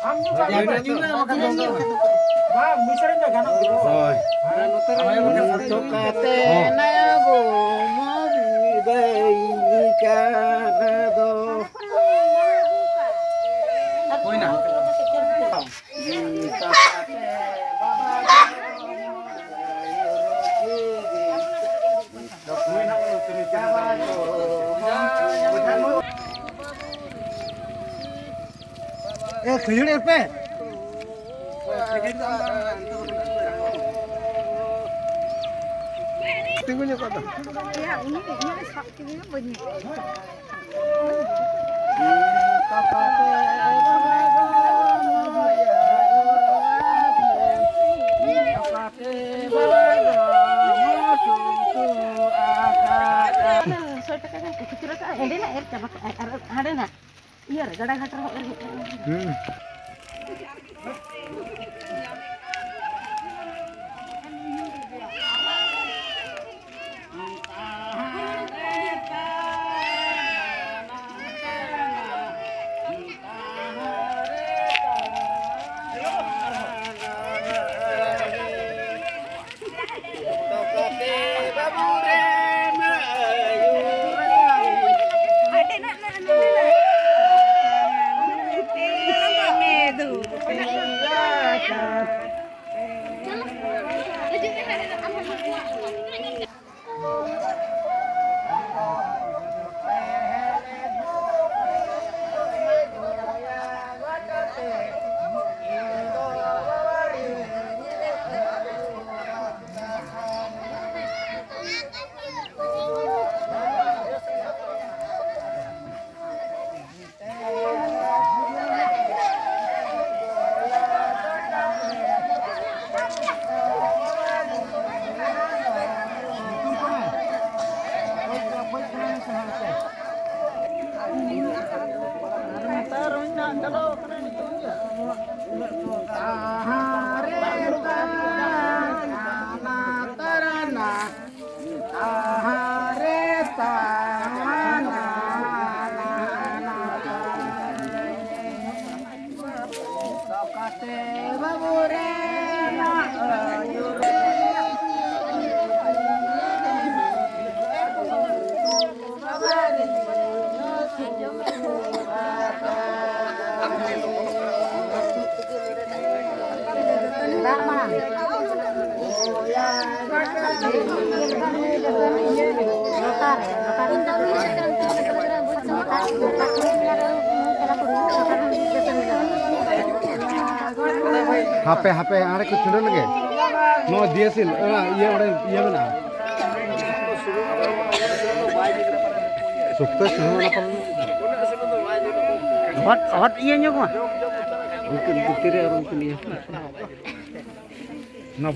Bang, misalnya ganang gitu. Kayaknya apa? Tinggalnya kata. Ya, ini sakitnya banyak. Ada nak? Iya, gada-gada. HP ada kucing lagi. No dia sih, iya udah iya mana? Sukses semua apa? Hot iya nya mah. Mungkin putih orang sini. Nah,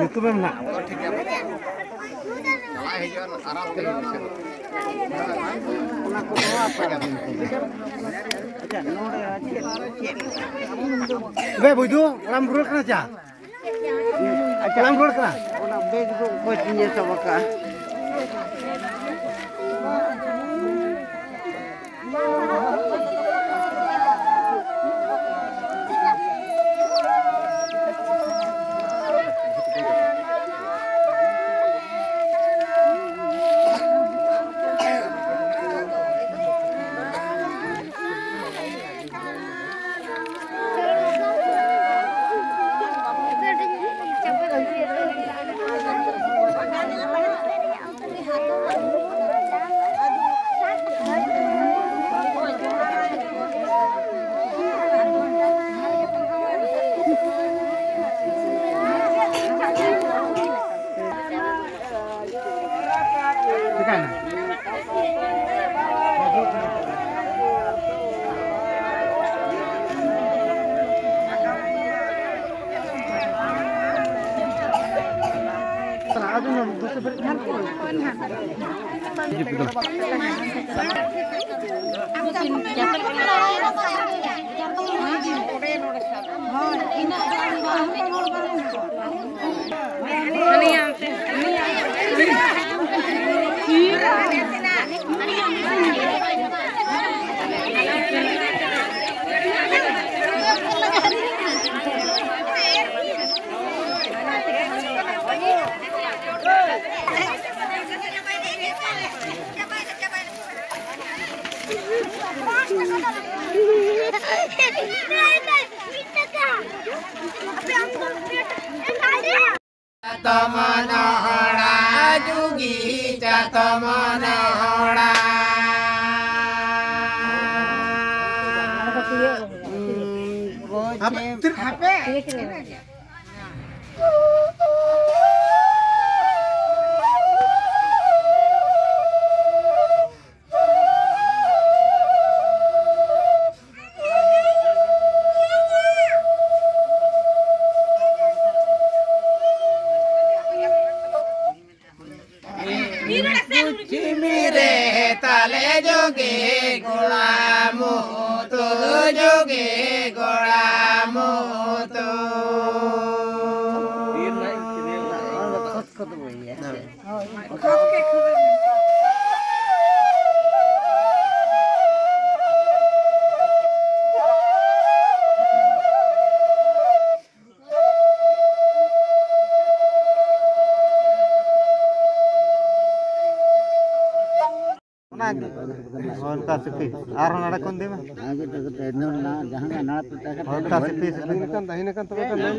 itu memang begitu lambrul kan aja lambrul kan Begitu kucingnya sama kah? का CP are नाड़ा कोन दे में आगे तो ना जहां का ना तो का सिपी सिपी kan दाहिने kan तब kan ले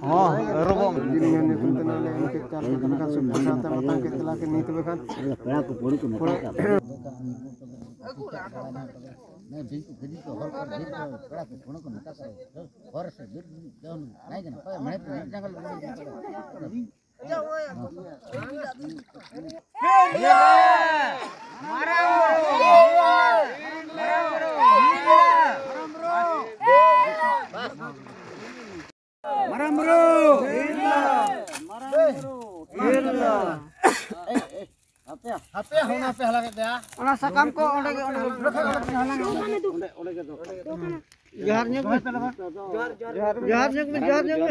हां रोबो दिन में निकल तना ले के कर kan सुबह मता के तला के नीत बे kan पड़ा को पड़ी को मता मैं बिल्कुल गदी को हर कर गिर को पड़ा को कोण को मता कर और से गिर जान नहीं ना मैं तो जंगल hape hona pe hala ke ya ona sakam ko onde ke ona onde ke do jahar nyok jahar nyok